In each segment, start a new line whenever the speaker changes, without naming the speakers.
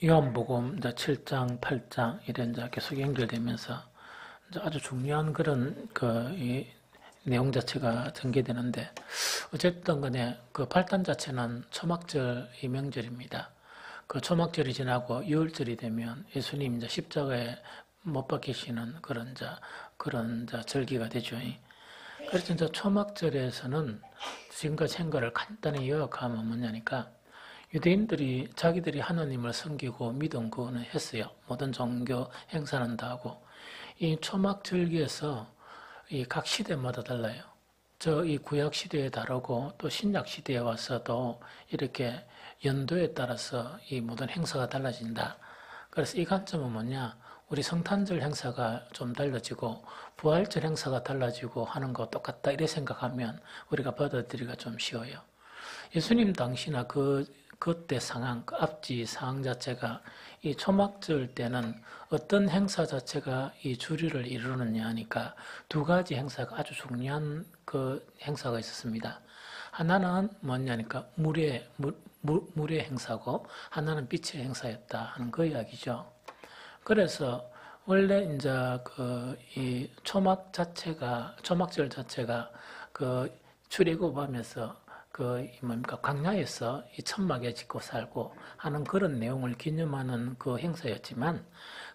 요한복음 이제 7장, 8장 이런 이제 계속 연결되면서 이제 아주 중요한 그런 이 내용 자체가 전개되는데, 어쨌든 간에 그 8단 자체는 초막절의 명절입니다. 그 초막절이 지나고 유월절이 되면 예수님 이제 십자가에 못 박히시는 그런 절기가 되죠. 그래서 이제 초막절에서는 지금까지 행거를 간단히 요약하면 뭐냐니까, 유대인들이 자기들이 하나님을 섬기고 믿은 거는 했어요. 모든 종교 행사는 다 하고. 이 초막 절기에서 이 각 시대마다 달라요. 이 구약 시대에 다르고 또 신약 시대에 와서도 이렇게 연도에 따라서 이 모든 행사가 달라진다. 그래서 이 관점은 뭐냐? 우리 성탄절 행사가 좀 달라지고 부활절 행사가 달라지고 하는 거 똑같다 이래 생각하면 우리가 받아들이기가 좀 쉬워요. 예수님 당시나 그때 상황, 그 앞뒤 상황 자체가 이 초막절 때는 어떤 행사 자체가 이 주류를 이루느냐 하니까 두 가지 행사가 아주 중요한 그 행사가 있었습니다. 하나는 뭐냐니까 물의 행사고 하나는 빛의 행사였다 하는 그 이야기죠. 그래서 원래 이제 이 초막절 자체가 그 출애굽하면서 광야에서 이 천막에 짓고 살고 하는 그런 내용을 기념하는 그 행사였지만,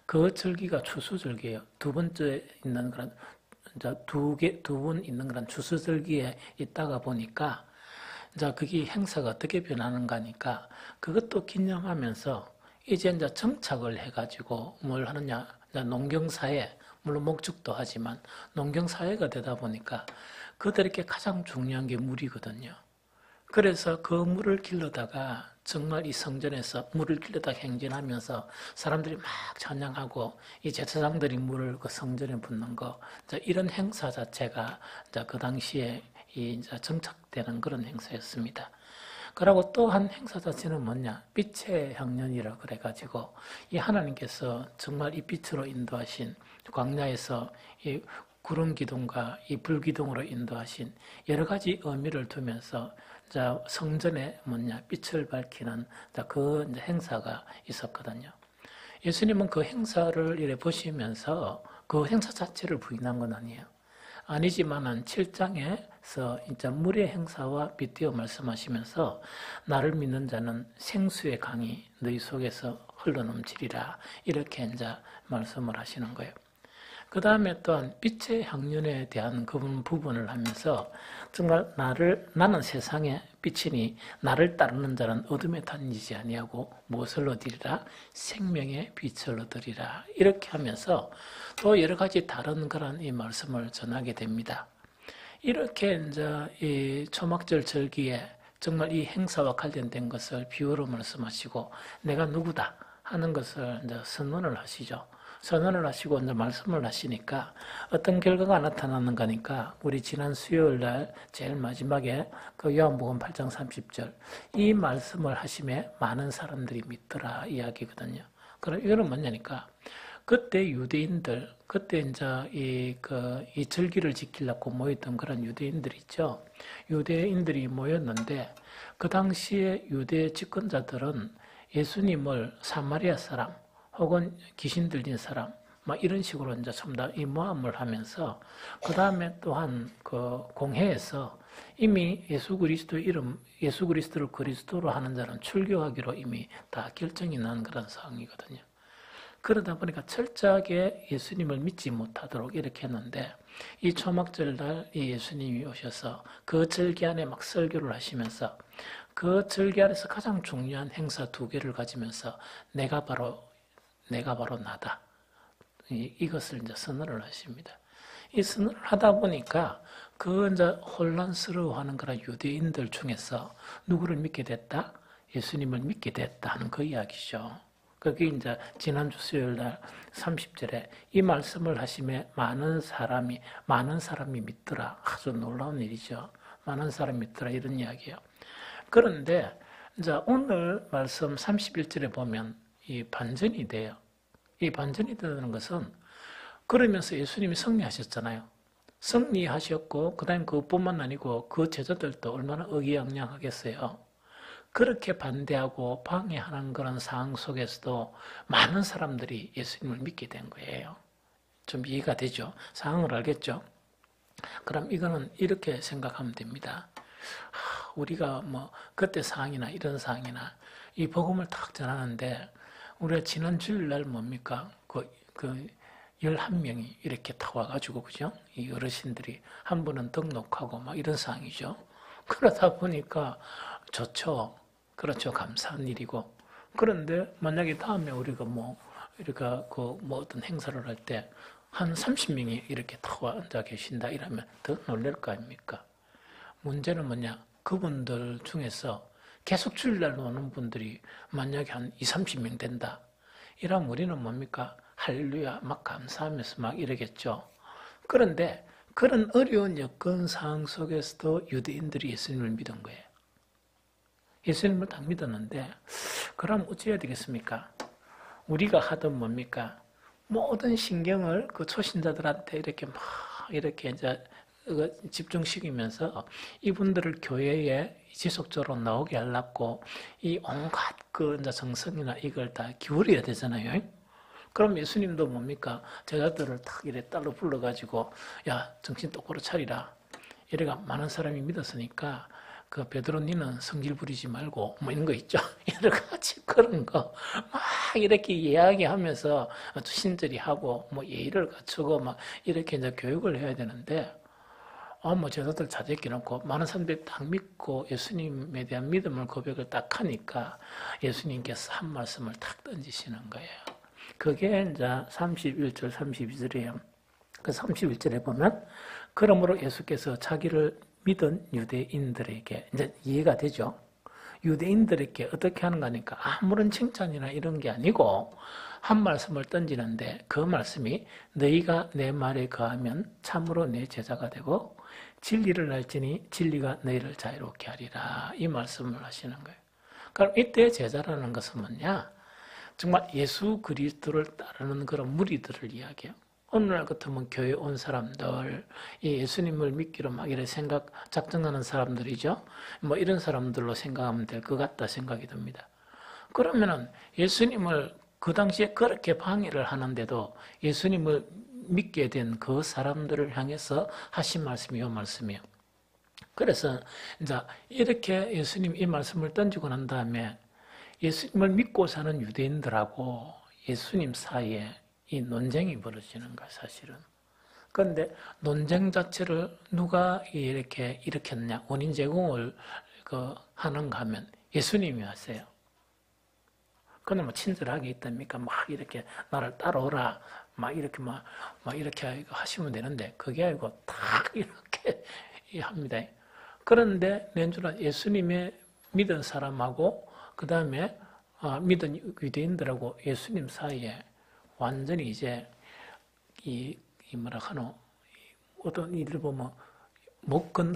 그 절기가 추수절기예요. 두 번째 있는 그런, 이제 두 번 있는 그런 추수절기에 있다가 보니까, 이제 그게 행사가 어떻게 변하는가 하니까, 그것도 기념하면서 이제 정착을 해가지고 뭘 하느냐, 농경사회, 물론 목축도 하지만 농경사회가 되다 보니까 그들에게 가장 중요한 게 물이거든요. 그래서 그 물을 길러다가 정말 이 성전에서 물을 길러다가 행진하면서 사람들이 막 찬양하고 이 제사장들이 물을 그 성전에 붓는 거, 이런 행사 자체가 그 당시에 이제 정착되는 그런 행사였습니다. 그리고 또 한 행사 자체는 뭐냐? 빛의 향년이라 그래가지고 이 하나님께서 정말 이 빛으로 인도하신 광야에서 이 구름 기둥과 이 불 기둥으로 인도하신 여러 가지 의미를 두면서 성전에 빛을 밝히는 그 행사가 있었거든요. 예수님은 그 행사를 이래 보시면서 그 행사 자체를 부인한 건 아니에요. 아니지만은 7장에서 진짜 물의 행사와 빗대어 말씀하시면서 나를 믿는 자는 생수의 강이 너희 속에서 흘러넘치리라 이렇게 이제 말씀을 하시는 거예요. 그 다음에 또한 빛의 향연에 대한 그 부분을 하면서 정말 나는 세상의 빛이니 나를 따르는 자는 어둠에 다니지 아니하고 무엇을 얻으리라? 생명의 빛을 얻으리라. 이렇게 하면서 또 여러 가지 다른 그런 이 말씀을 전하게 됩니다. 이렇게 이제 이 초막절 절기에 정말 이 행사와 관련된 것을 비유로 말씀하시고 내가 누구다 하는 것을 이제 선언을 하시죠. 선언을 하시고 이제 말씀을 하시니까 어떤 결과가 나타나는가 하니까 우리 지난 수요일 날 제일 마지막에 그 요한복음 8장 30절 이 말씀을 하심에 많은 사람들이 믿더라 이야기거든요. 그럼 이거는 뭐냐니까 그때 유대인들, 그때 이제 이 절기를 지키려고 모였던 그런 유대인들 있죠. 유대인들이 모였는데 그 당시에 유대 집권자들은 예수님을 사마리아 사람 혹은 귀신 들린 사람, 막 이런 식으로 이제 전부 다 이 모함을 하면서, 그 다음에 또한 그 공회에서 이미 예수 그리스도를 그리스도로 하는 자는 출교하기로 이미 다 결정이 난 그런 상황이거든요. 그러다 보니까 철저하게 예수님을 믿지 못하도록 이렇게 했는데, 이 초막절 날 이 예수님이 오셔서 그 절기 안에 막 설교를 하시면서 그 절기 안에서 가장 중요한 행사 두 개를 가지면서 내가 바로 나다. 이것을 이제 선언을 하십니다. 이 선언을 하다 보니까 그 이제 혼란스러워하는 그런 유대인들 중에서 누구를 믿게 됐다? 예수님을 믿게 됐다 하는 그 이야기죠. 그게 이제 지난주 수요일 날 30절에 이 말씀을 하심에 많은 사람이 믿더라. 아주 놀라운 일이죠. 많은 사람이 믿더라 이런 이야기예요. 그런데 이제 오늘 말씀 31절에 보면 이 반전이 돼요. 이 반전이 되는 것은 그러면서 예수님이 승리하셨잖아요. 승리하셨고 그 다음에 그것뿐만 아니고 그 제자들도 얼마나 의기양양하겠어요. 그렇게 반대하고 방해하는 그런 상황 속에서도 많은 사람들이 예수님을 믿게 된 거예요. 좀 이해가 되죠? 상황을 알겠죠? 그럼 이거는 이렇게 생각하면 됩니다. 우리가 뭐 그때 상황이나 이런 상황이나 이 복음을 딱 전하는데 우리가 지난 주일날 뭡니까? 그 11명이 이렇게 다 와가지고, 그죠? 이 어르신들이 한 분은 등록하고 막 이런 상황이죠. 그러다 보니까 좋죠. 그렇죠. 감사한 일이고. 그런데 만약에 다음에 우리가 우리가 어떤 행사를 할 때 한 30명이 이렇게 다 앉아 계신다 이러면 더 놀랄 거 아닙니까? 문제는 뭐냐? 그분들 중에서 계속 주일날 오는 분들이 만약에 한 20, 30명 된다. 이러면 우리는 뭡니까? 할렐루야, 막 감사하면서 막 이러겠죠. 그런데 그런 어려운 여건 상황 속에서도 유대인들이 예수님을 믿은 거예요. 예수님을 딱 믿었는데, 그럼 어찌해야 되겠습니까? 우리가 하던 뭡니까? 모든 신경을 그 초신자들한테 이렇게 이제 집중시키면서 이분들을 교회에 지속적으로 나오게 하려고 이 온갖 그 이제 정성이나 이걸 다 기울여야 되잖아요. 그럼 예수님도 뭡니까? 제자들을 탁 이래 따로 불러가지고, 야, 정신 똑바로 차리라. 이래가 많은 사람이 믿었으니까, 그 베드로 니는 성질 부리지 말고, 뭐 이런 거 있죠? 여러 가지 그런 거, 막 이렇게 이야기하면서 친절히 하고, 뭐 예의를 갖추고, 막 이렇게 이제 교육을 해야 되는데, 제자들 자제끼 놓고, 많은 사람들이 딱 믿고 예수님에 대한 믿음을 고백을 딱 하니까, 예수님께서 한 말씀을 탁 던지시는 거예요. 그게 이제 31절, 32절이에요. 그 31절에 보면, 그러므로 예수께서 자기를 믿은 유대인들에게, 이제 이해가 되죠? 유대인들에게 어떻게 하는 거니까 아무런 칭찬이나 이런 게 아니고, 한 말씀을 던지는데, 그 말씀이 너희가 내 말에 거하면 참으로 내 제자가 되고, 진리를 알지니 진리가 너희를 자유롭게 하리라. 이 말씀을 하시는 거예요. 그럼 이때 제자라는 것은 뭐냐? 정말 예수 그리스도를 따르는 그런 무리들을 이야기해요. 오늘날 같으면 교회 온 사람들, 예수님을 믿기로 막 이렇게 작정하는 사람들이죠. 뭐 이런 사람들로 생각하면 될 것 같다 생각이 듭니다. 그러면은 예수님을 그 당시에 그렇게 방해를 하는데도 예수님을 믿게 된 그 사람들을 향해서 하신 말씀이 이 말씀이에요. 그래서 이제 이렇게 예수님 이 말씀을 던지고 난 다음에 예수님을 믿고 사는 유대인들하고 예수님 사이에 이 논쟁이 벌어지는 거야, 사실은. 그런데 논쟁 자체를 누가 이렇게 일으켰냐, 원인 제공을 하는가 하면 예수님이 하세요. 근데 뭐 친절하게 있답니까? 막 이렇게 나를 따라오라. 막 이렇게 하시면 되는데, 그게 아니고 딱 이렇게 합니다. 그런데 낸주는 예수님의 믿은 사람하고 그 다음에 믿은 유대인들하고 예수님 사이에 완전히 이제 어떤 일을 보면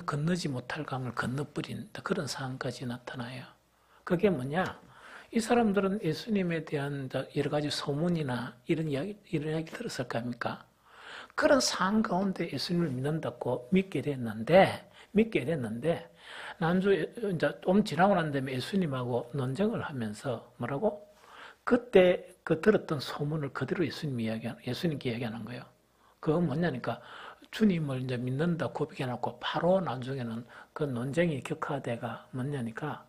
건너지 못할 강을 건너버린 그런 상황까지 나타나요. 그게 뭐냐? 이 사람들은 예수님에 대한 여러 가지 소문이나 이런 이야기 들었을 거 아닙니까? 그런 상황 가운데 예수님을 믿는다고 믿게 됐는데, 난주 이제 좀 지나고 난 다음에 예수님하고 논쟁을 하면서 뭐라고? 그때 들었던 소문을 그대로 예수님께 이야기하는 거예요. 그건 뭐냐니까 주님을 이제 믿는다 고백해놓고 바로 나중에는 그 논쟁이 격화돼가 뭐냐니까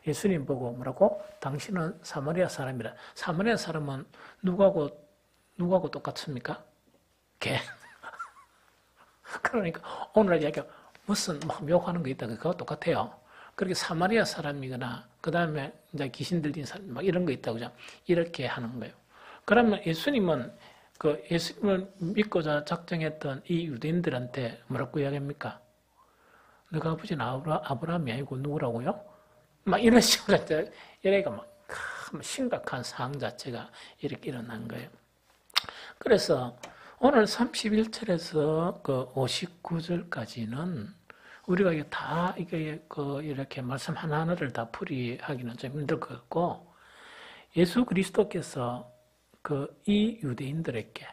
예수님 보고 뭐라고? 당신은 사마리아 사람이라. 사마리아 사람은 누구하고 똑같습니까? 개. 그러니까 오늘 이야기가 무슨 막 욕하는 거 있다. 그거 똑같아요. 그렇게 사마리아 사람이거나 그 다음에 이제 귀신 들린 사람 막 이런 거 있다고 그죠? 이렇게 하는 거예요. 그러면 예수님은 예수님을 믿고자 작정했던 이 유대인들한테 뭐라고 이야기합니까? 너가 아버지는 아브라함이 아니고 누구라고요? 막 이런 식으로 이래가 막 심각한 상황 자체가 이렇게 일어난 거예요. 그래서 오늘 31절에서 59절까지는 우리가 이렇게 말씀 하나하나를 다 풀이하기는 좀 힘들 것 같고, 예수 그리스도께서 이 유대인들에게,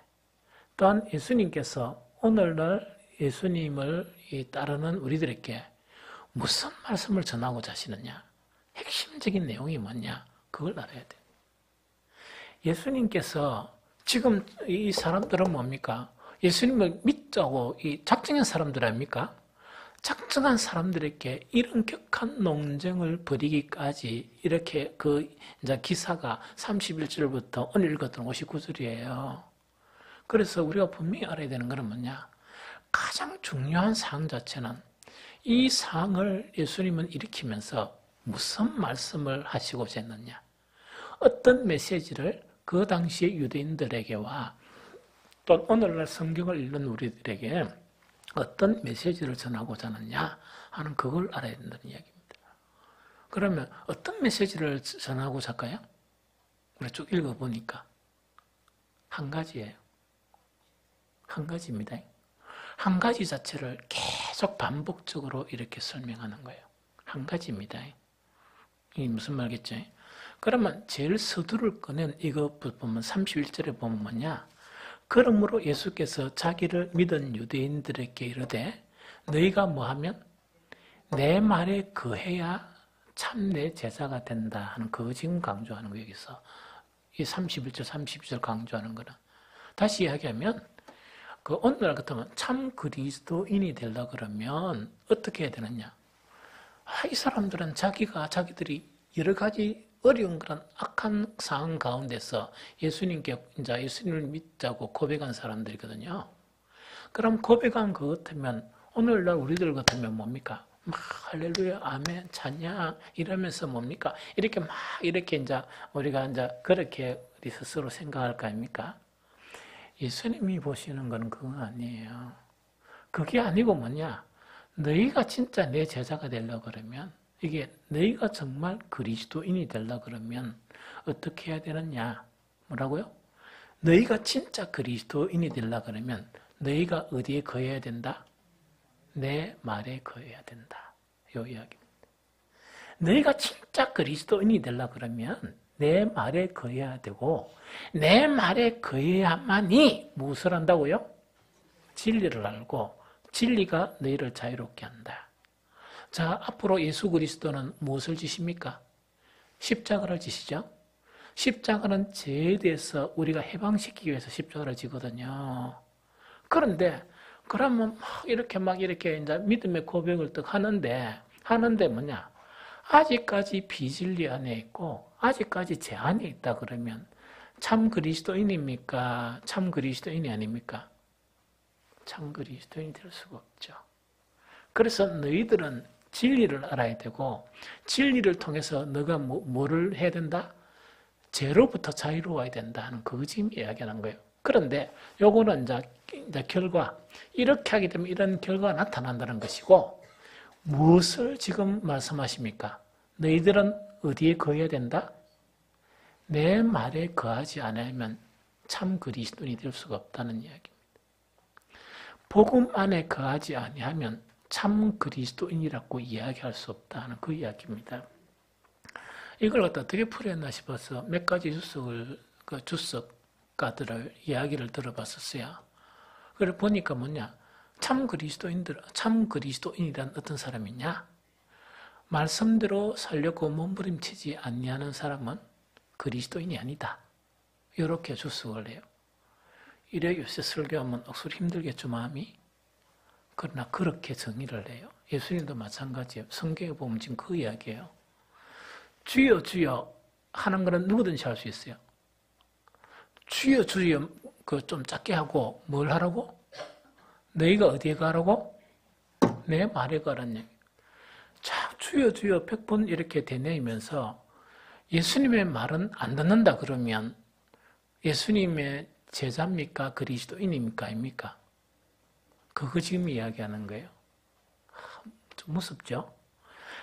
또한 예수님께서 오늘날 예수님을 따르는 우리들에게 무슨 말씀을 전하고자 하시느냐? 핵심적인 내용이 뭐냐? 그걸 알아야 돼. 예수님께서 지금 이 사람들은 뭡니까? 예수님을 믿자고 이 작정한 사람들 아닙니까? 작정한 사람들에게 이런 격한 논쟁을 벌이기까지 이렇게 이제 기사가 31절부터 오늘 읽었던 59절이에요. 그래서 우리가 분명히 알아야 되는 것은 뭐냐? 가장 중요한 사항 자체는 이 사항을 예수님은 일으키면서 무슨 말씀을 하시고자 했느냐? 어떤 메시지를 그 당시의 유대인들에게와 또 오늘날 성경을 읽는 우리들에게 어떤 메시지를 전하고자 하느냐 하는 그걸 알아야 된다는 이야기입니다. 그러면 어떤 메시지를 전하고자 할까요? 우리 쭉 읽어보니까 한 가지예요. 한 가지입니다. 한 가지 자체를 계속 반복적으로 이렇게 설명하는 거예요. 한 가지입니다. 이게 무슨 말겠죠? 그러면 제일 서두를 꺼낸 이거 보면 31절에 보면 뭐냐? 그러므로 예수께서 자기를 믿은 유대인들에게 이르되 너희가 뭐하면 내 말에 거해야 참 내 제자가 된다 하는 그거 지금 강조하는 거 여기서 이 31절 32절 강조하는 거는 다시 이야기하면 그 오늘날 같으면 참 그리스도인이 되려 그러면 어떻게 해야 되느냐? 이 사람들은 자기들이 여러 가지 어려운 그런 악한 상황 가운데서 예수님을 믿자고 고백한 사람들이거든요. 그럼 고백한 것 같으면 오늘날 우리들 같으면 뭡니까? 막 할렐루야, 아멘, 찬양 이러면서 뭡니까? 이렇게 이제 우리가 이제 그렇게 우리 스스로 생각할 거 아닙니까? 예수님이 보시는 건 그건 아니에요. 그게 아니고 뭐냐? 너희가 진짜 내 제자가 되려고 그러면 이게 너희가 정말 그리스도인이 되려고 그러면 어떻게 해야 되느냐? 뭐라고요? 너희가 진짜 그리스도인이 되려고 그러면 너희가 어디에 거해야 된다? 내 말에 거해야 된다. 요 이야기입니다. 너희가 진짜 그리스도인이 되려고 그러면 내 말에 거해야 되고 내 말에 거해야만이 무엇을 한다고요? 진리를 알고 진리가 너희를 자유롭게 한다. 자, 앞으로 예수 그리스도는 무엇을 지십니까? 십자가를 지시죠. 십자가는 죄에 대해서 우리가 해방시키기 위해서 십자가를 지거든요. 그런데 그러면 이렇게 이제 믿음의 고백을 딱 하는데 뭐냐? 아직까지 비진리 안에 있고 아직까지 죄 안에 있다 그러면 참 그리스도인입니까? 참 그리스도인이 아닙니까? 참 그리스도인이 될 수가 없죠. 그래서 너희들은 진리를 알아야 되고 진리를 통해서 너가 뭐를 해야 된다? 죄로부터 자유로워야 된다는 그거 지금 이야기하는 거예요. 그런데 요거는 이제 결과 이렇게 하게 되면 이런 결과가 나타난다는 것이고 무엇을 지금 말씀하십니까? 너희들은 어디에 거해야 된다? 내 말에 거하지 않으면 참 그리스도인이 될 수가 없다는 이야기입니다. 복음 안에 거하지 아니하면 참 그리스도인이라고 이야기할 수 없다는 그 이야기입니다. 이걸 갖다 어떻게 풀어냈나 싶어서 몇 가지 주석가들을 이야기를 들어봤었어요. 그래 보니까 뭐냐? 참 그리스도인이란 어떤 사람이냐? 말씀대로 살려고 몸부림치지 아니하는 사람은 그리스도인이 아니다. 이렇게 주석을 해요. 이래 요새 설교하면 억수로 힘들겠죠, 마음이? 그러나 그렇게 정의를 해요. 예수님도 마찬가지예요. 성경에 보면 지금 그 이야기예요. 주여 주여 하는 거는 누구든지 할 수 있어요. 주여 주여 좀 작게 하고 뭘 하라고? 너희가 어디에 가라고? 내 말에 가라는 얘기. 자, 주여 주여 100번 이렇게 되뇌이면서 예수님의 말은 안 듣는다 그러면 예수님의 제자입니까? 그리스도인입니까? 아닙니까? 그거 지금 이야기하는 거예요. 좀 무섭죠?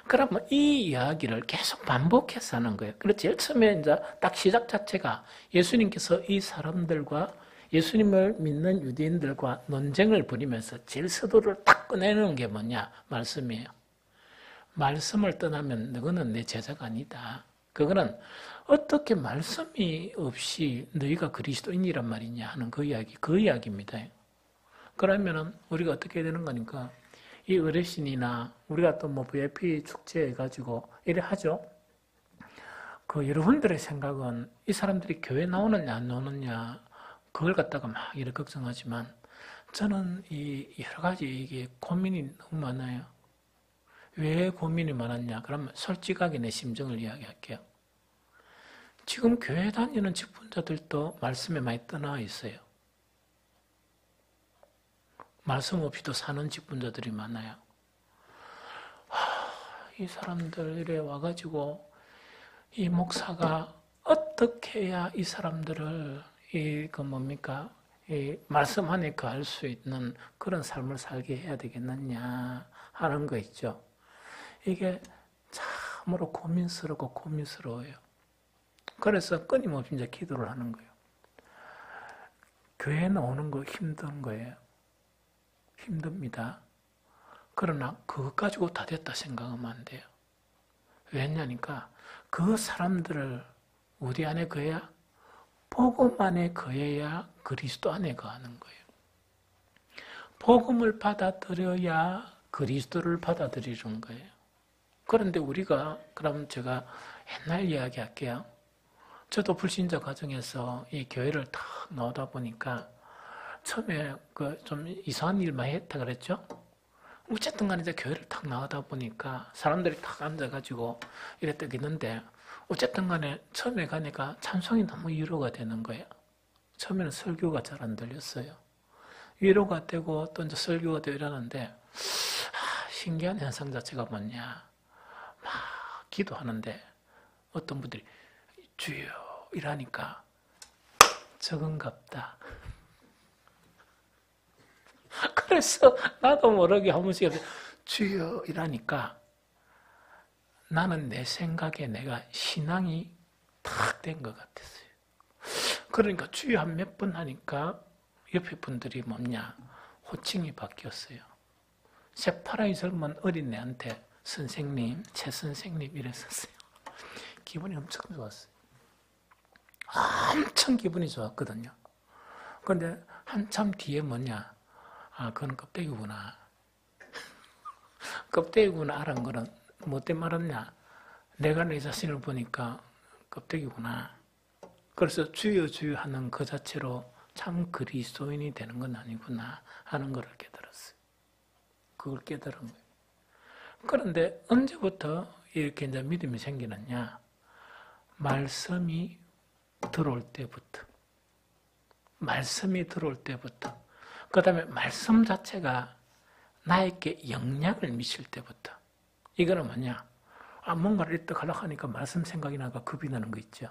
그러면 이 이야기를 계속 반복해서 하는 거예요. 그래서 제일 처음에 이제 딱 시작 자체가 예수님께서 이 사람들과 예수님을 믿는 유대인들과 논쟁을 벌이면서 제일 서두를 딱 꺼내는 게 뭐냐? 말씀이에요. 말씀을 떠나면 너는 내 제자가 아니다. 그거는 어떻게 말씀이 없이 너희가 그리스도인이란 말이냐 하는 그 이야기입니다. 그러면은 우리가 어떻게 해야 되는 거니까 이 어르신이나 우리가 또 VIP 축제 해가지고 이래 하죠. 그 여러분들의 생각은 이 사람들이 교회 나오느냐 안 나오느냐 그걸 갖다가 막 이렇게 걱정하지만 저는 이 여러 가지 이게 고민이 너무 많아요. 왜 고민이 많았냐? 그러면 솔직하게 내 심정을 이야기할게요. 지금 교회 다니는 직분자들도 말씀에 많이 떠나 있어요. 말씀 없이도 사는 직분자들이 많아요. 이 사람들 이래 와가지고 이 목사가 어떻게 해야 이 사람들을 이 말씀 안에 거할 수 있는 그런 삶을 살게 해야 되겠느냐 하는 거 있죠. 이게 참으로 고민스러워요. 그래서 끊임없이 이제 기도를 하는 거예요. 교회 나오는 거 힘든 거예요. 힘듭니다. 그러나 그것 가지고 다 됐다 생각하면 안 돼요. 왜냐니까 그 사람들을 우리 안에 거해야 복음 안에 거해야 그리스도 안에 거하는 거예요. 복음을 받아들여야 그리스도를 받아들이는 거예요. 그런데 우리가 그럼 제가 옛날 이야기 할게요. 저도 불신자 과정에서 이 교회를 탁 나오다 보니까 처음에 좀 이상한 일만 했다 그랬죠? 어쨌든 간에 이제 교회를 탁 나오다 보니까 사람들이 탁 앉아가지고 이랬다 했는데 어쨌든 간에 처음에 가니까 찬송이 너무 위로가 되는 거예요. 처음에는 설교가 잘 안 들렸어요. 위로가 되고 또 이제 설교가 되고 이러는데 신기한 현상 자체가 뭐냐. 막 기도하는데 어떤 분들이 주여 이러니까 적은갑다. 그래서 나도 모르게 한 번씩 주여 이러니까 나는 내 생각에 내가 신앙이 탁 된 것 같았어요. 그러니까 주여 한 몇 번 하니까 옆에 분들이 뭐냐 호칭이 바뀌었어요. 새파랗게 젊은 어린애한테 선생님, 최 선생님 이랬었어요. 기분이 엄청 좋았어요. 엄청 기분이 좋았거든요. 그런데 한참 뒤에 뭐냐 그건 껍데기구나. 껍데기구나 알은 거는 뭐 때문에 알았냐? 내가 내 자신을 보니까 껍데기구나. 그래서 주여 주여 하는 그 자체로 참 그리스도인이 되는 건 아니구나 하는 걸 깨달았어요. 그걸 깨달은 거예요. 그런데 언제부터 이렇게 이제 믿음이 생기느냐? 말씀이 들어올 때부터. 말씀이 들어올 때부터. 그 다음에 말씀 자체가 나에게 영향을 미칠 때부터. 이거는 뭐냐? 뭔가를 이렇게 하려고 하니까 말씀 생각이 나가 겁이 나는 거 있죠.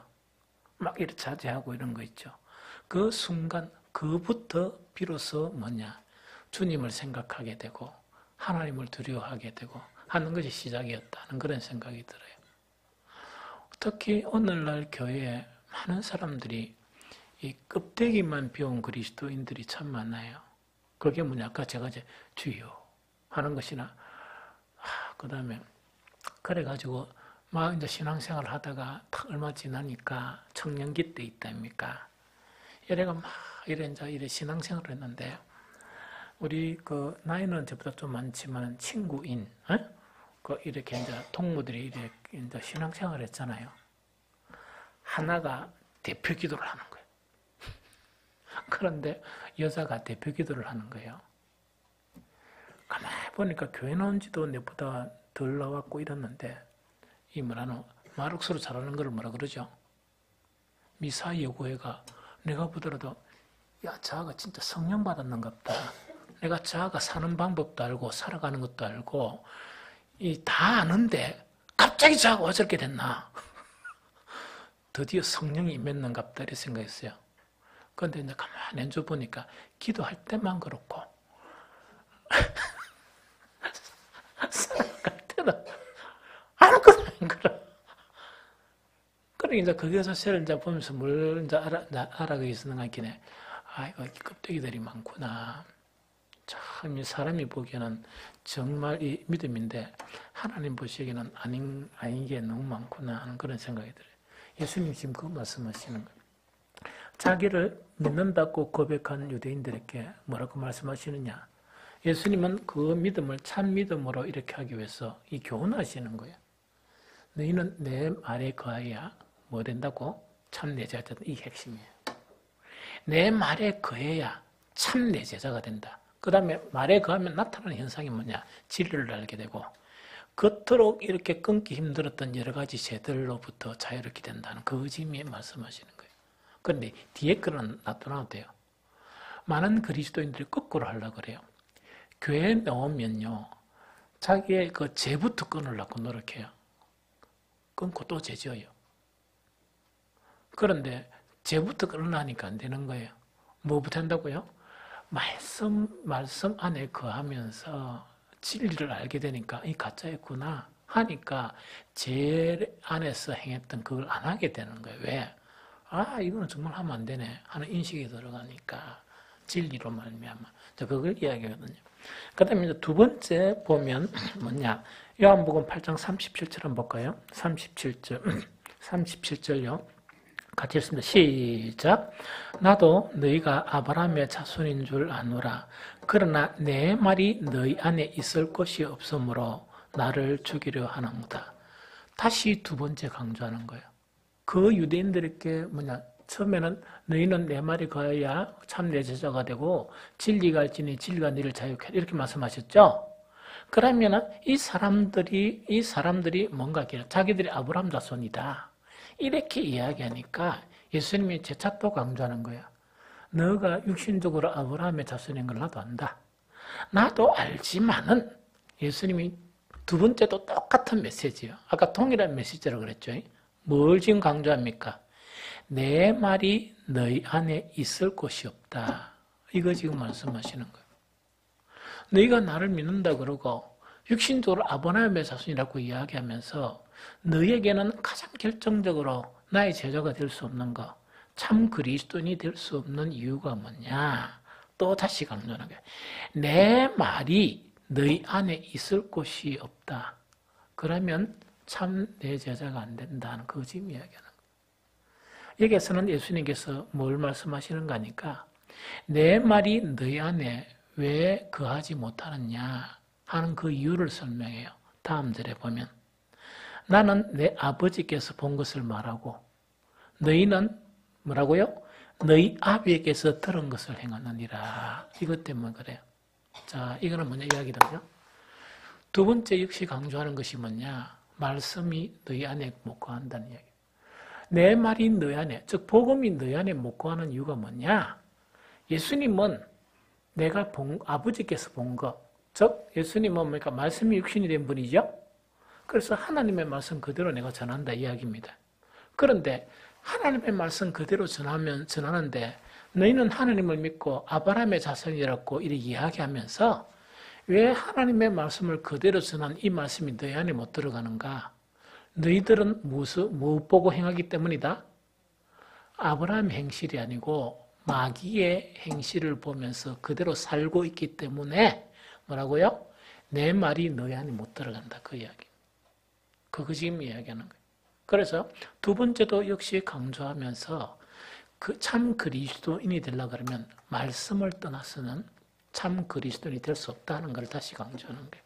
막 이렇게 자제하고 이런 거 있죠. 그 순간, 그부터 비로소 뭐냐? 주님을 생각하게 되고, 하나님을 두려워하게 되고 하는 것이 시작이었다는 그런 생각이 들어요. 특히 오늘날 교회에 많은 사람들이 이 껍데기만 비운 그리스도인들이 참 많아요. 그게 뭐냐? 아까 제가 이제 주여 하는 것이나, 그 다음에, 그래가지고, 막 이제 신앙생활 하다가 딱 얼마 지나니까 청년기 때 있다입니까? 이래가 막 이래 신앙생활을 했는데, 우리 나이는 저보다 좀 많지만 친구인, 이렇게 이제 동무들이 이렇게 이제 신앙생활을 했잖아요. 하나가 대표 기도를 하는 거예요. 그런데 여자가 대표 기도를 하는 거예요. 가만히 보니까 교회 나온 지도 내보다 덜 나왔고 이랬는데, 이 말옥수로 잘하는 걸 뭐라 그러죠? 미사 여고회가 내가 보더라도, 야, 저아가 진짜 성령 받았는갑다. 내가 저아가 사는 방법도 알고, 살아가는 것도 알고, 다 아는데, 갑자기 저아가 왜 저렇게 됐나? 드디어 성령이 임했는갑다, 이렇게 생각했어요. 그런데 이제 가만히 앉아보니까, 기도할 때만 그렇고, 살아갈 때는 아무것도 안 그래. 그러니까 이제 그 자체를 이제 보면서 뭘 이제 알아가게 있었는가 했기네. 이거 껍데기들이 많구나. 참, 이 사람이 보기에는 정말 이 믿음인데, 하나님 보시기에는 아닌 게 너무 많구나 하는 그런 생각이 들어요. 예수님 지금 그 말씀하시는 거예요. 자기를 믿는다고 고백한 유대인들에게 뭐라고 말씀하시느냐? 예수님은 그 믿음을 참 믿음으로 이렇게 하기 위해서 이 교훈하시는 거예요. 너희는 내 말에 거하여 뭐 된다고? 참 내 제자다. 이 핵심이에요. 내 말에 거해야 참 내 제자가 된다. 그 다음에 말에 거하면 나타나는 현상이 뭐냐? 진리를 알게 되고 그토록 이렇게 끊기 힘들었던 여러 가지 죄들로부터 자유롭게 된다는 그 의미에 말씀하시는 거예요. 그런데 뒤에 거는 놔둬놔도 돼요. 많은 그리스도인들이 거꾸로 하려고 그래요. 교회에 나오면요. 자기의 그 죄부터 끊으려고 노력해요. 끊고 또 죄 지어요. 그런데 죄부터 끊으려니까 안 되는 거예요. 뭐부터 한다고요? 말씀 안에 거하면서 진리를 알게 되니까 이 가짜였구나 하니까 죄 안에서 행했던 그걸 안 하게 되는 거예요. 왜? 아, 이거는 정말 하면 안 되네 하는 인식이 들어가니까 진리로 말미암아. 그걸 이야기하거든요. 그 다음에 이제 두 번째 보면 뭐냐? 요한복음 8장 37절 한번 볼까요? 37절요. 같이 읽습니다. 시작. 나도 너희가 아브라함의 자손인 줄 아노라. 그러나 내 말이 너희 안에 있을 것이 없으므로 나를 죽이려 하나무다. 다시 두 번째 강조하는 거예요. 그 유대인들에게 뭐냐? 처음에는 너희는 내 말이 거해야 참 내 제자가 되고 진리가 알지니 진리가 너희를 자유케 하리라 이렇게 말씀하셨죠. 그러면은 이 사람들이 뭔가 자기들이 아브라함 자손이다. 이렇게 이야기하니까 예수님이 재차 또 강조하는 거야. 너가 육신적으로 아브라함의 자손인 걸 나도 안다. 나도 알지만은 예수님이 두 번째도 똑같은 메시지예요. 아까 동일한 메시지라고 그랬죠. 뭘 지금 강조합니까? 내 말이 너희 안에 있을 곳이 없다. 이거 지금 말씀하시는 거예요. 너희가 나를 믿는다 그러고 육신적으로 아브라함의 자손이라고 이야기하면서 너희에게는 가장 결정적으로 나의 제자가 될 수 없는 것, 참 그리스도인이 될 수 없는 이유가 뭐냐? 또 다시 강조하는 거예요. 내 말이 너희 안에 있을 곳이 없다. 그러면 참 내 제자가 안 된다는 그 지금 이야기하는 거예요. 여기에서는 예수님께서 뭘 말씀하시는가 하니까 내 말이 너희 안에 왜 거하지 못하느냐 하는 그 이유를 설명해요. 다음 절에 보면 나는 내 아버지께서 본 것을 말하고 너희는 뭐라고요? 너희 아비에게서 들은 것을 행하느니라. 이것 때문에 그래요. 자, 이거는 뭐냐 이야기거든요. 두 번째 역시 강조하는 것이 뭐냐? 말씀이 너희 안에 못 거한다는 이야기. 내 말이 너희 안에, 즉 복음이 너희 안에 못 거하는 이유가 뭐냐? 예수님은 내가 아버지께서 본 것, 즉 예수님은 뭐니까 말씀이 육신이 된 분이죠. 그래서 하나님의 말씀 그대로 내가 전한다 이야기입니다. 그런데 하나님의 말씀 그대로 전하는데 너희는 하나님을 믿고 아브라함의 자손이라고 이렇게 이야기하면서 왜 하나님의 말씀을 그대로 전한 이 말씀이 너희 안에 못 들어가는가? 너희들은 무엇 보고 행하기 때문이다? 아브라함의 행실이 아니고 마귀의 행실을 보면서 그대로 살고 있기 때문에 뭐라고요? 내 말이 너희 안에 못 들어간다. 그 이야기. 그거 지금 이야기하는 거예요. 그래서 두 번째도 역시 강조하면서 그 참 그리스도인이 되려고 그러면 말씀을 떠나서는 참 그리스도인이 될 수 없다는 걸 다시 강조하는 거예요.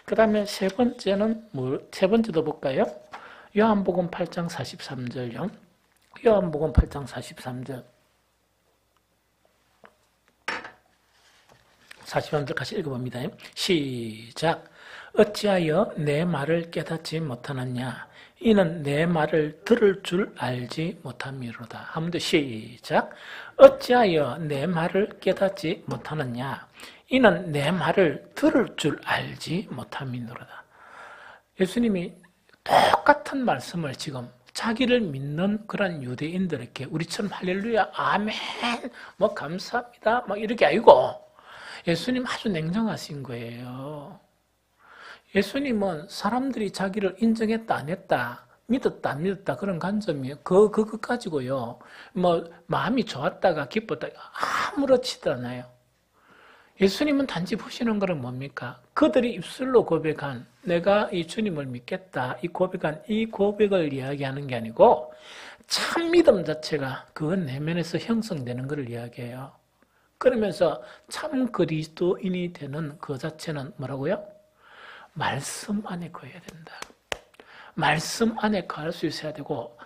그 다음에 세 번째도 볼까요? 요한복음 8장 43절요. 요한복음 8장 43절. 43절 같이 읽어봅니다. 시작. 어찌하여 내 말을 깨닫지 못하느냐? 이는 내 말을 들을 줄 알지 못함이로다. 한 번 더 시작. 어찌하여 내 말을 깨닫지 못하느냐? 이는 내 말을 들을 줄 알지 못함이로다. 예수님이 똑같은 말씀을 지금 자기를 믿는 그런 유대인들에게 우리처럼 할렐루야, 아멘, 뭐 감사합니다, 막 이렇게 아니고 예수님 아주 냉정하신 거예요. 예수님은 사람들이 자기를 인정했다 안 했다, 믿었다 안 믿었다 그런 관점이 그것 가지고요. 뭐 마음이 좋았다가 기뻤다가 아무렇지도 않아요. 예수님은 단지 보시는 것은 뭡니까? 그들이 입술로 고백한 내가 이 주님을 믿겠다 이 고백을 이야기하는 게 아니고 참 믿음 자체가 그 내면에서 형성되는 것을 이야기해요. 그러면서 참 그리스도인이 되는 그 자체는 뭐라고요? 말씀 안에 거해야 된다. 말씀 안에 거할 수 있어야 되고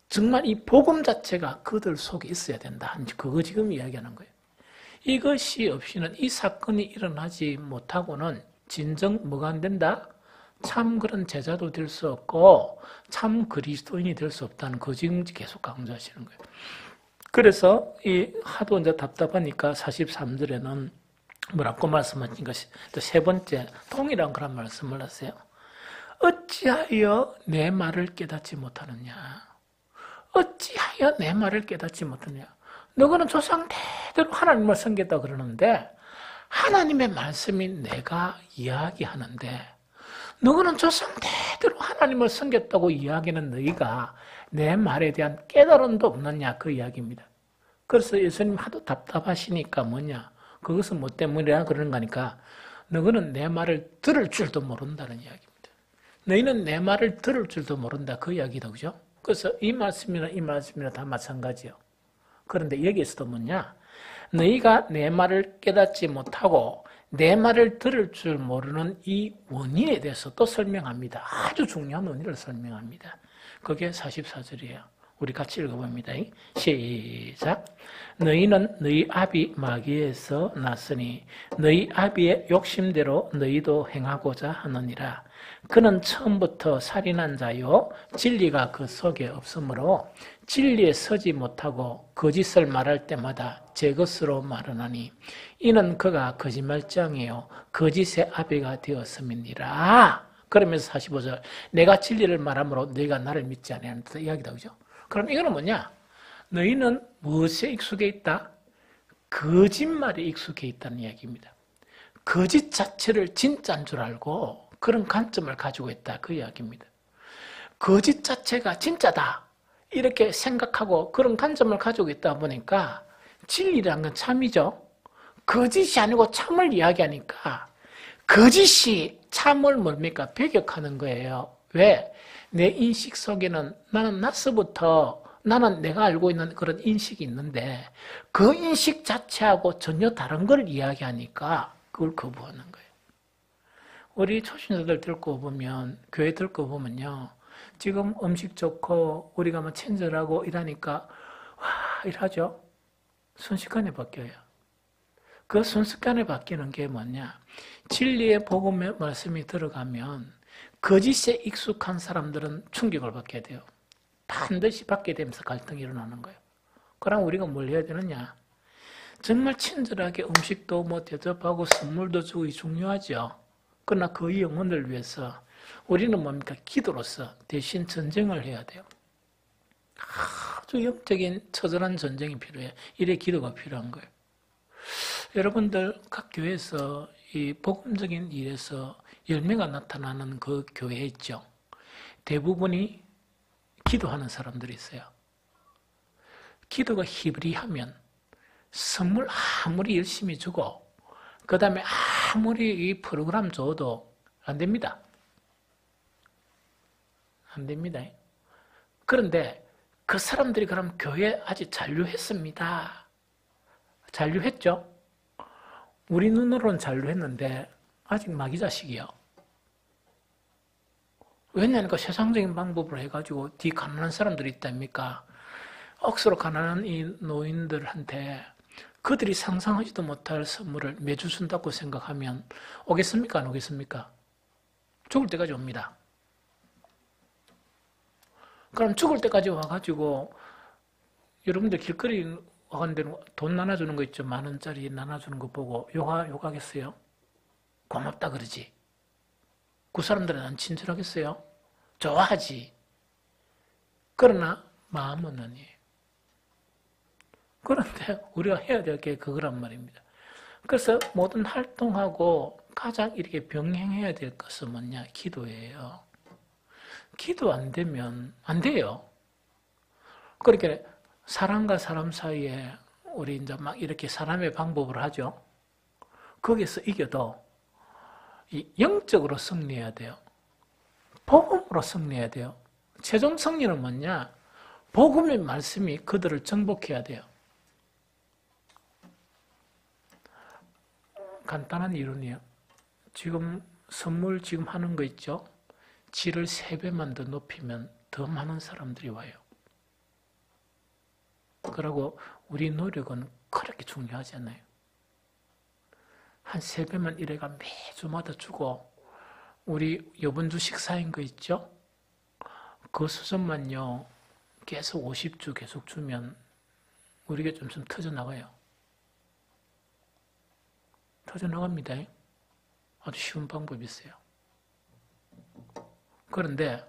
정말 이 복음 자체가 그들 속에 있어야 된다. 그거 지금 이야기하는 거예요. 이것이 없이는 이 사건이 일어나지 못하고는 진정 뭐가 안 된다? 참 그런 제자도 될 수 없고 참 그리스도인이 될 수 없다는 거 지금 계속 강조하시는 거예요. 그래서 이 하도 이제 답답하니까 43절에는 뭐라고 말씀하신 것이 또 세 번째 동일한 그런 말씀을 하세요. 어찌하여 내 말을 깨닫지 못하느냐? 어찌하여 내 말을 깨닫지 못하느냐? 너희는 조상 대대로 하나님을 섬겼다 그러는데 하나님의 말씀이 내가 이야기하는데 너희는 조상 대대로 하나님을 섬겼다고 이야기하는 너희가 내 말에 대한 깨달음도 없느냐 그 이야기입니다. 그래서 예수님 하도 답답하시니까 뭐냐? 그것은 뭐 때문이라 그러는 거니까 너희는 내 말을 들을 줄도 모른다는 이야기입니다. 너희는 내 말을 들을 줄도 모른다 그 이야기다 그죠? 그래서 이 말씀이나 다 마찬가지요. 그런데 여기에서도 뭐냐? 너희가 내 말을 깨닫지 못하고 내 말을 들을 줄 모르는 이 원인에 대해서 또 설명합니다. 아주 중요한 원인을 설명합니다. 그게 44절이에요. 우리 같이 읽어봅니다. 시작. 너희는 너희 아비 마귀에서 났으니 너희 아비의 욕심대로 너희도 행하고자 하느니라. 그는 처음부터 살인한 자요 진리가 그 속에 없으므로 진리에 서지 못하고 거짓을 말할 때마다 제 것으로 말하나니 이는 그가 거짓말장이요 거짓의 아비가 되었음이니라. 그러면서 45절 내가 진리를 말하므로 너희가 나를 믿지 아니한다 이야기다 그죠? 그럼 이거는 뭐냐? 너희는 무엇에 익숙해 있다? 거짓말에 익숙해 있다는 이야기입니다. 거짓 자체를 진짜인 줄 알고 그런 관점을 가지고 있다 그 이야기입니다. 거짓 자체가 진짜다 이렇게 생각하고 그런 관점을 가지고 있다 보니까 진리라는 건 참이죠. 거짓이 아니고 참을 이야기하니까 거짓이 참을 뭡니까? 배격하는 거예요. 왜? 내 인식 속에는 나는 나서부터 나는 내가 알고 있는 그런 인식이 있는데 그 인식 자체하고 전혀 다른 걸 이야기하니까 그걸 거부하는 거예요. 우리 초신자들 듣고 보면 교회 듣고 보면요. 지금 음식 좋고 우리가 뭐 친절하고 이러니까 와 이러죠. 순식간에 바뀌어요. 그 순식간에 바뀌는 게 뭐냐? 진리의 복음의 말씀이 들어가면 거짓에 익숙한 사람들은 충격을 받게 돼요. 반드시 받게 되면서 갈등이 일어나는 거예요. 그럼 우리가 뭘 해야 되느냐? 정말 친절하게 음식도 뭐 대접하고 선물도 주고 중요하죠. 그러나 그 영혼을 위해서 우리는 뭡니까? 기도로서 대신 전쟁을 해야 돼요. 아주 영적인 처절한 전쟁이 필요해요. 이래 기도가 필요한 거예요. 여러분들 각 교회에서 이 복음적인 일에서 열매가 나타나는 그 교회 있죠. 대부분이 기도하는 사람들이 있어요. 기도가 희비리하면 선물 아무리 열심히 주고 그 다음에 아무리 이 프로그램 줘도 안 됩니다. 안 됩니다. 그런데 그 사람들이 그럼 교회 아직 잔류했습니다. 잔류했죠? 우리 눈으로는 잔류했는데 아직 마귀 자식이요. 왜냐하면 그 세상적인 방법으로 해가지고 뒤 가난한 사람들이 있답니까? 억수로 가난한 이 노인들한테 그들이 상상하지도 못할 선물을 매주 준다고 생각하면 오겠습니까? 안 오겠습니까? 죽을 때까지 옵니다. 그럼 죽을 때까지 와가지고 여러분들 길거리 와간데 돈 나눠주는 거 있죠? 10,000원짜리 나눠주는 거 보고 욕하겠어요? 고맙다 그러지. 그 사람들은 안 친절하겠어요? 좋아하지. 그러나 마음은 아니에요. 그런데 우리가 해야 될 게 그거란 말입니다. 그래서 모든 활동하고 가장 이렇게 병행해야 될 것은 뭐냐? 기도예요. 기도 안 되면 안 돼요. 그러니까 사람과 사람 사이에 우리 이제 막 이렇게 사람의 방법을 하죠. 거기서 이겨도 영적으로 승리해야 돼요. 복음으로 승리해야 돼요. 최종 승리는 뭐냐? 복음의 말씀이 그들을 정복해야 돼요. 간단한 이론이에요. 지금 선물 지금 하는 거 있죠? 질을 3배만 더 높이면 더 많은 사람들이 와요. 그리고 우리 노력은 그렇게 중요하지 않아요. 한 3배만 이래가 매주마다 주고, 우리 요번 주 식사인 거 있죠? 그 수준만요, 계속 50주 계속 주면 우리가 좀 터져나가요. 터져나갑니다. 아주 쉬운 방법이 있어요. 그런데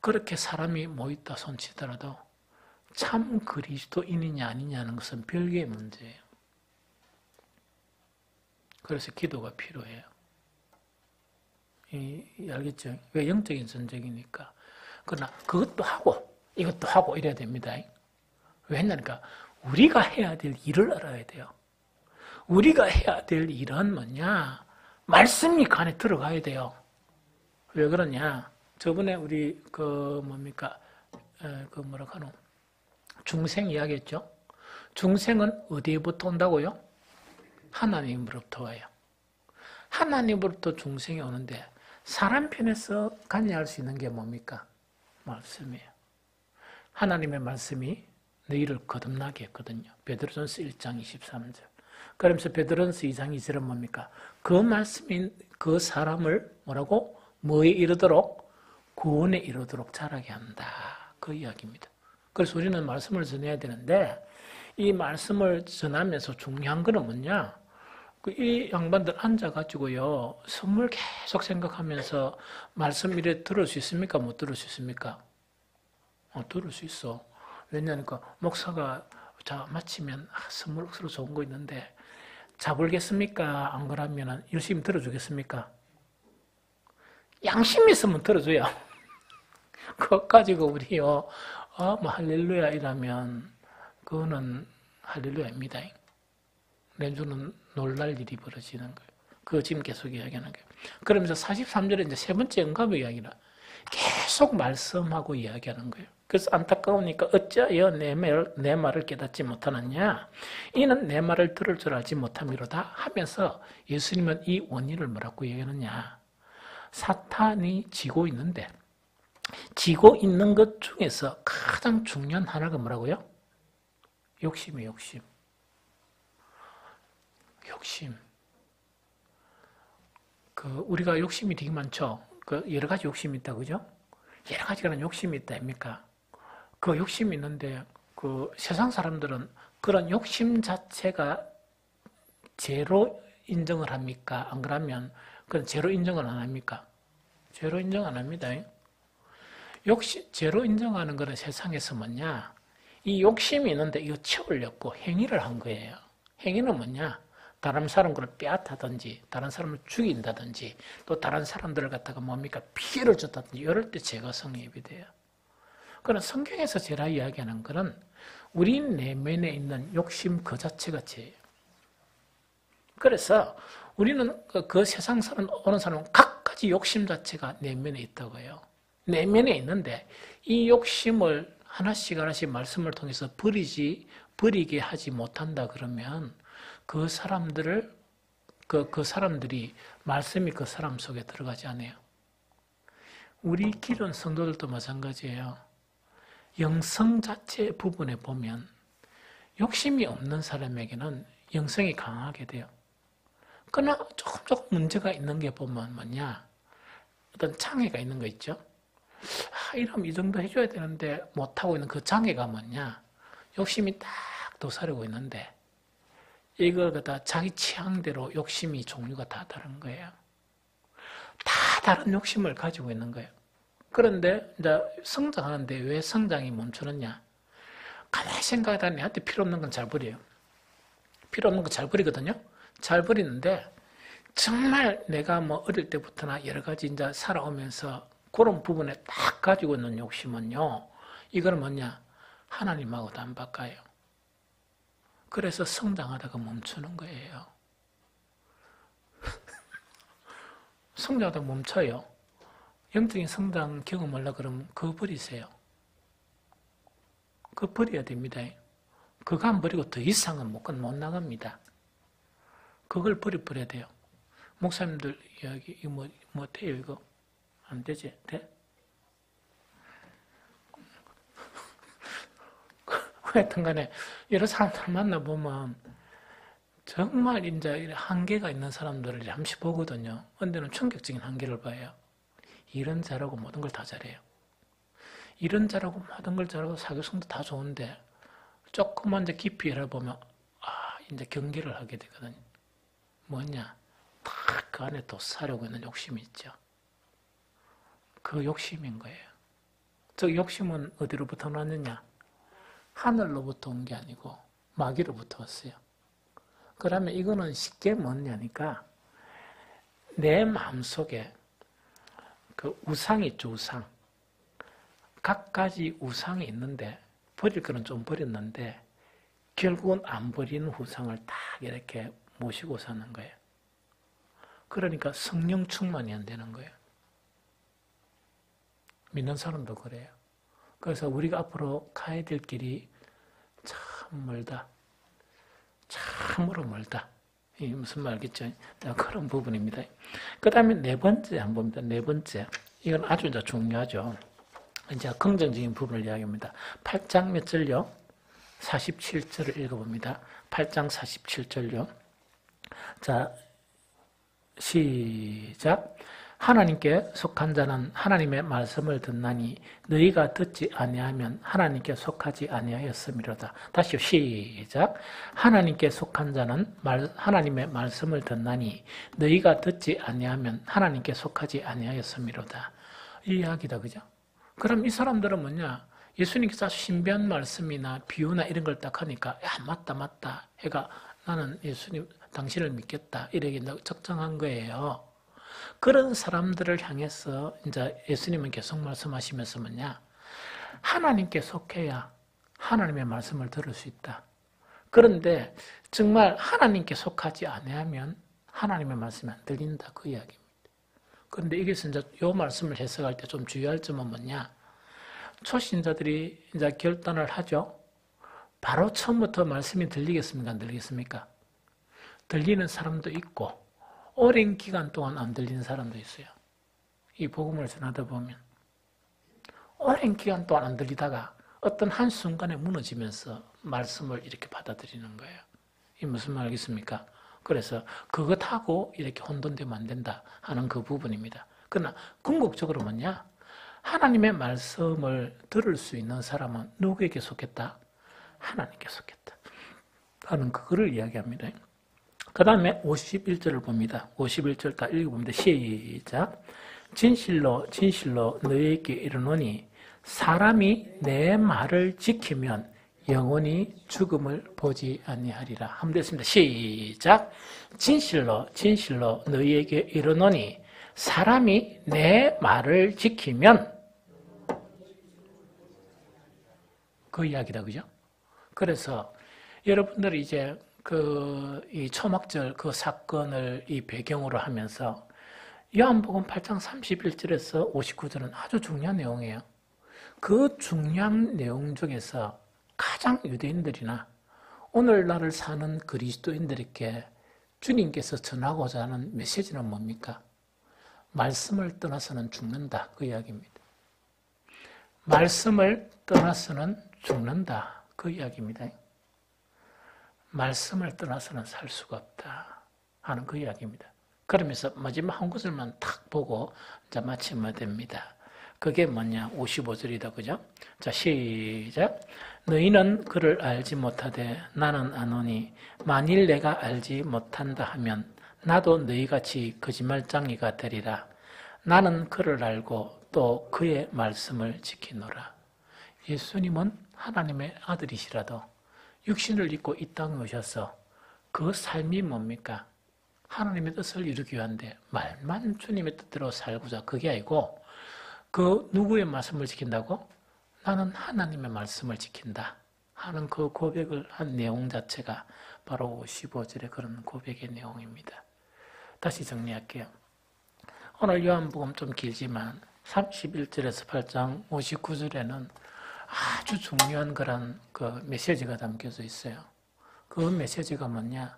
그렇게 사람이 모였다 손치더라도 참 그리스도인이냐 아니냐는 것은 별개의 문제예요. 그래서 기도가 필요해요. 알겠죠? 왜 영적인 전쟁이니까. 그러나 그것도 하고 이것도 하고 이래야 됩니다. 왜 했냐니까 우리가 해야 될 일을 알아야 돼요. 우리가 해야 될 일은 뭐냐? 말씀이 간에 들어가야 돼요. 왜 그러냐? 저번에 우리 중생 이야기했죠? 중생은 어디부터 온다고요? 하나님으로부터 와요. 하나님으로부터 중생이 오는데 사람 편에서 관여할 수 있는 게 뭡니까? 말씀이에요. 하나님의 말씀이 너희를 거듭나게 했거든요. 베드로전서 1장 23절. 그러면서 베드로전서 2장 2절은 뭡니까? 그 말씀인 그 사람을 뭐라고? 뭐에 이르도록? 구원에 이르도록 자라게 한다. 그 이야기입니다. 그래서 우리는 말씀을 전해야 되는데 이 말씀을 전하면서 중요한 거는 뭐냐? 이 양반들 앉아가지고요, 선물 계속 생각하면서 말씀 이래 들을 수 있습니까? 못 들을 수 있습니까? 들을 수 있어. 왜냐니까 목사가 자 마치면 선물 억수로 좋은 거 있는데 잡을겠습니까? 안 그러면 열심히 들어주겠습니까? 양심이 있으면 들어줘요. 그거 가지고 우리요, 할렐루야 이라면 그거는 할렐루야입니다. 내주는 놀랄 일이 벌어지는 거예요. 그거 지금 계속 이야기하는 거예요. 그러면서 43절에 이제 세 번째 응답의 이야기라. 계속 말씀하고 이야기하는 거예요. 그래서 안타까우니까 어찌하여 내 말을 깨닫지 못하느냐? 이는 내 말을 들을 줄 알지 못함이로다 하면서 예수님은 이 원인을 뭐라고 얘기하느냐? 사탄이 지고 있는데 지고 있는 것 중에서 가장 중요한 하나가 뭐라고요? 욕심이에요, 욕심. 욕심. 우리가 욕심이 되게 많죠? 여러 가지 욕심이 있다, 그죠? 여러 가지가 욕심이 있다, 아닙니까? 그 욕심이 있는데, 세상 사람들은 그런 욕심 자체가 죄로 인정을 합니까? 안 그러면, 그건 죄로 인정을 안 합니까? 죄로 인정 안 합니다. 죄로 인정하는 것은 세상에서 뭐냐? 이 욕심이 있는데 이거 채우려고 행위를 한 거예요. 행위는 뭐냐? 다른 사람을 빼앗다든지 다른 사람을 죽인다든지 또 다른 사람들을 갖다가 뭡니까? 피해를 줬다든지 이럴 때 죄가 성립이 돼요. 그러나 성경에서 죄라 이야기하는 것은 우리 내면에 있는 욕심 그 자체가 죄예요. 그래서 우리는 그 세상 사람, 어느 사람은 각가지 욕심 자체가 내면에 있다고 해요. 내면에 있는데 이 욕심을 하나씩 하나씩 말씀을 통해서 버리게 하지 못한다 그러면 그 사람들이 말씀이 그 사람 속에 들어가지 않아요. 우리 기존 성도들도 마찬가지예요. 영성 자체 부분에 보면 욕심이 없는 사람에게는 영성이 강하게 돼요. 그러나 조금 문제가 있는 게 보면 뭐냐? 어떤 장애가 있는 거 있죠? 이러면 이 정도 해줘야 되는데 못하고 있는 그 장애가 뭐냐? 욕심이 딱 도사리고 있는데 이걸 갖다 자기 취향대로 욕심이 종류가 다 다른 거예요. 다 다른 욕심을 가지고 있는 거예요. 그런데 이제 성장하는데 왜 성장이 멈추느냐? 가만히 생각하다 내한테 필요 없는 건 잘 버려요. 필요 없는 거 잘 버리거든요. 잘 버리는데 정말 내가 어릴 때부터나 여러 가지 이제 살아오면서 그런 부분에 딱 가지고 있는 욕심은요. 이거는 뭐냐? 하나님하고도 안 바꿔요. 그래서 성장하다가 멈추는 거예요. 성장하다가 멈춰요. 영적인 성장 경험하려고 그러면 그거 버리세요. 그거 버려야 됩니다. 그거 안 버리고 더 이상은 못 나갑니다. 그걸 버려야 돼요. 목사님들 이야기, 이거 뭐 돼요, 이거? 안 되지? 돼? 하여튼 간에 여러 사람들 만나보면 정말 이제 한계가 있는 사람들을 잠시 보거든요. 근데는 충격적인 한계를 봐요. 일은 잘하고 모든 걸 다 잘해요. 일은 잘하고 모든 걸 잘하고 사교성도 다 좋은데 조금만 이제 깊이 알아보면 이제 경계를 하게 되거든요. 뭐냐? 딱 그 안에 또 사려고 하는 욕심이 있죠. 그 욕심인 거예요. 저 욕심은 어디로부터 났느냐? 하늘로부터 온 게 아니고 마귀로부터 왔어요. 그러면 이거는 쉽게 뭐냐니까 내 마음속에 그 우상이 있죠, 우상. 각가지 우상이 있는데 버릴 거는 좀 버렸는데 결국은 안 버리는 우상을 딱 이렇게 모시고 사는 거예요. 그러니까 성령 충만이 안 되는 거예요. 믿는 사람도 그래요. 그래서 우리가 앞으로 가야 될 길이 참 멀다. 참으로 멀다. 이 무슨 말겠죠? 그런 부분입니다. 그 다음에 네 번째 한번 봅니다. 네 번째. 이건 아주 이제 중요하죠. 이제 긍정적인 부분을 이야기합니다. 8장 몇 절요? 47절을 읽어봅니다. 8장 47절요. 자, 시작. 하나님께 속한 자는 하나님의 말씀을 듣나니 너희가 듣지 아니하면 하나님께 속하지 아니하였음이로다. 다시 시작. 하나님께 속한 자는 하나님의 말씀을 듣나니 너희가 듣지 아니하면 하나님께 속하지 아니하였음이로다. 이 이야기다, 그죠? 그럼 이 사람들은 뭐냐? 예수님께서 신비한 말씀이나 비유나 이런 걸 딱 하니까 야 맞다 해가 나는 예수님 당신을 믿겠다 이렇게 적정한 거예요. 그런 사람들을 향해서 이제 예수님은 계속 말씀하시면서 뭐냐? 하나님께 속해야 하나님의 말씀을 들을 수 있다. 그런데 정말 하나님께 속하지 아니하면 하나님의 말씀이 안 들린다 그 이야기입니다. 그런데 이것은 이제 이 말씀을 해석할 때 좀 주의할 점은 뭐냐? 초신자들이 이제 결단을 하죠. 바로 처음부터 말씀이 들리겠습니까? 안 들리겠습니까? 들리는 사람도 있고 오랜 기간 동안 안 들리는 사람도 있어요. 이 복음을 전하다 보면 오랜 기간 동안 안 들리다가 어떤 한순간에 무너지면서 말씀을 이렇게 받아들이는 거예요. 이 무슨 말이겠습니까? 그래서 그것하고 이렇게 혼돈되면 안 된다 하는 그 부분입니다. 그러나 궁극적으로 뭐냐? 하나님의 말씀을 들을 수 있는 사람은 누구에게 속했다? 하나님께 속했다 하는 그거를 이야기합니다. 그 다음에 51절을 봅니다. 51절 다 읽어봅니다. 시작. 진실로 너희에게 이르노니 사람이 내 말을 지키면 영원히 죽음을 보지 아니하리라. 한번 됐습니다. 시작. 진실로 너희에게 이르노니 사람이 내 말을 지키면 그 이야기다, 그죠? 그래서 여러분들이 이제 이 초막절 그 사건을 이 배경으로 하면서 요한복음 8장 31절에서 59절은 아주 중요한 내용이에요. 그 중요한 내용 중에서 가장 유대인들이나 오늘날을 사는 그리스도인들에게 주님께서 전하고자 하는 메시지는 뭡니까? 말씀을 떠나서는 죽는다. 그 이야기입니다. 말씀을 떠나서는 죽는다. 그 이야기입니다. 말씀을 떠나서는 살 수가 없다 하는 그 이야기입니다. 그러면서 마지막 한 구절만 탁 보고 이제 마치면 됩니다. 그게 뭐냐? 55절이다. 그죠? 자, 시작. 너희는 그를 알지 못하되 나는 아노니 만일 내가 알지 못한다 하면 나도 너희같이 거짓말쟁이가 되리라. 나는 그를 알고 또 그의 말씀을 지키노라. 예수님은 하나님의 아들이시라도 육신을 입고 이 땅에 오셔서 그 삶이 뭡니까? 하나님의 뜻을 이루기 위한데 말만 주님의 뜻대로 살고자 그게 아니고 그 누구의 말씀을 지킨다고? 나는 하나님의 말씀을 지킨다 하는 그 고백을 한 내용 자체가 바로 55절의 그런 고백의 내용입니다. 다시 정리할게요. 오늘 요한복음 좀 길지만 31절에서 8장 59절에는 아주 중요한 그런 그 메시지가 담겨져 있어요. 그 메시지가 뭐냐?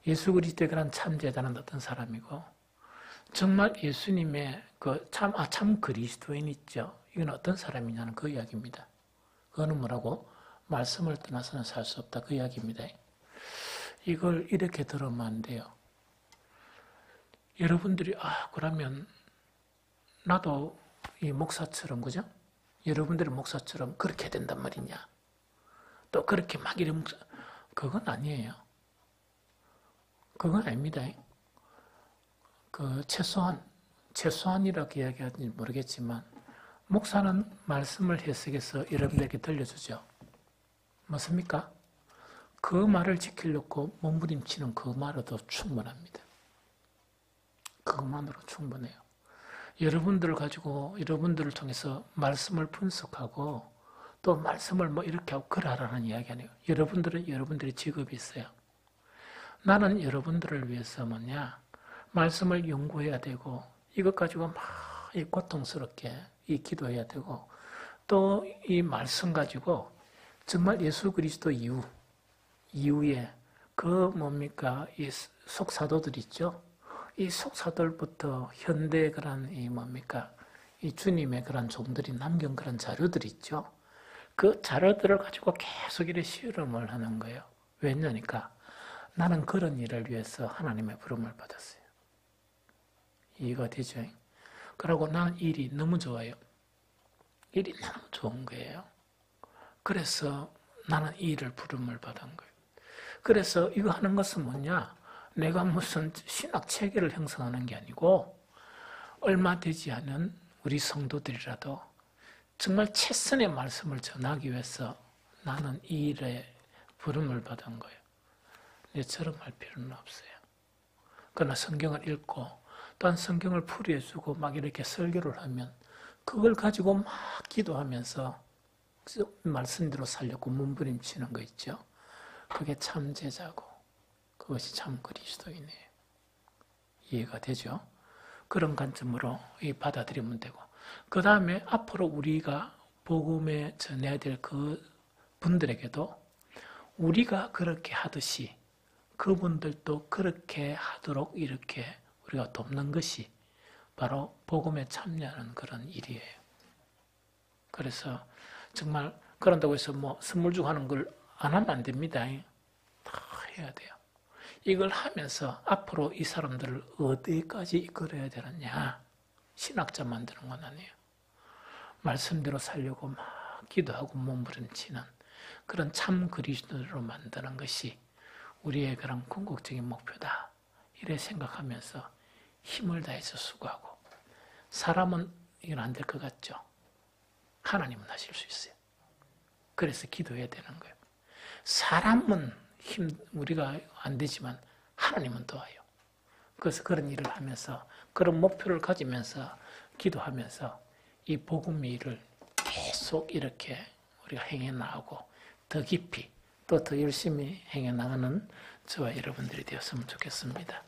예수 그리스도의 그런 참 제자는 어떤 사람이고 정말 예수님의 그 참 그리스도인 있죠. 이건 어떤 사람이냐는 그 이야기입니다. 그거는 뭐라고? 말씀을 떠나서는 살 수 없다. 그 이야기입니다. 이걸 이렇게 들으면 안 돼요. 여러분들이 그러면 나도 이 목사처럼, 그죠? 여러분들이 목사처럼 그렇게 된단 말이냐? 또 그렇게 막 이런 그건 아니에요. 그건 아닙니다. 그 최소한이라고 이야기하는지 모르겠지만 목사는 말씀을 해석해서 여러분들에게 들려주죠. 맞습니까? 그 말을 지키려고 몸부림치는 그 말로도 충분합니다. 그것만으로 충분해요. 여러분들을 가지고 여러분들을 통해서 말씀을 분석하고 또 말씀을 뭐 이렇게 하고 그러라는 이야기 아니에요. 여러분들은 여러분들의 직업이 있어요. 나는 여러분들을 위해서 말씀을 연구해야 되고 이것 가지고 막 고통스럽게 기도해야 되고 또 이 말씀 가지고 정말 예수 그리스도 이후에 이 속사도들 있죠. 이 속사도들부터 현대 그런 이 주님의 그런 종들이 남긴 그런 자료들 있죠. 그 자료들을 가지고 계속 이렇게 실험을 하는 거예요. 왜냐니까 나는 그런 일을 위해서 하나님의 부름을 받았어요. 이해가 되죠? 그러고 나는 일이 너무 좋아요. 일이 너무 좋은 거예요. 그래서 나는 이 일을 부름을 받은 거예요. 그래서 이거 하는 것은 뭐냐? 내가 무슨 신학 체계를 형성하는 게 아니고 얼마 되지 않은 우리 성도들이라도 정말 최선의 말씀을 전하기 위해서 나는 이 일에 부름을 받은 거예요. 내처럼 할 필요는 없어요. 그러나 성경을 읽고 또한 성경을 풀이해주고 막 이렇게 설교를 하면 그걸 가지고 막 기도하면서 말씀대로 살려고 몸부림치는 거 있죠. 그게 참 제자고 그것이 참 그리스도이네요. 이해가 되죠? 그런 관점으로 받아들이면 되고 그 다음에 앞으로 우리가 복음에 전해야 될 그 분들에게도 우리가 그렇게 하듯이 그분들도 그렇게 하도록 이렇게 우리가 돕는 것이 바로 복음에 참여하는 그런 일이에요. 그래서 정말 그런다고 해서 선물 주고 하는 걸 안 하면 안 됩니다. 다 해야 돼요. 이걸 하면서 앞으로 이 사람들을 어디까지 이끌어야 되느냐. 신학자 만드는 건 아니에요. 말씀대로 살려고 막 기도하고 몸부림치는 그런 참 그리스도로 만드는 것이 우리의 그런 궁극적인 목표다. 이래 생각하면서 힘을 다해서 수고하고 사람은 이건 안 될 것 같죠? 하나님은 하실 수 있어요. 그래서 기도해야 되는 거예요. 사람은 우리가 안 되지만 하나님은 도와요. 그래서 그런 일을 하면서 그런 목표를 가지면서 기도하면서 이 복음의 일을 계속 이렇게 우리가 행해 나가고 더 깊이 또 더 열심히 행해 나가는 저와 여러분들이 되었으면 좋겠습니다.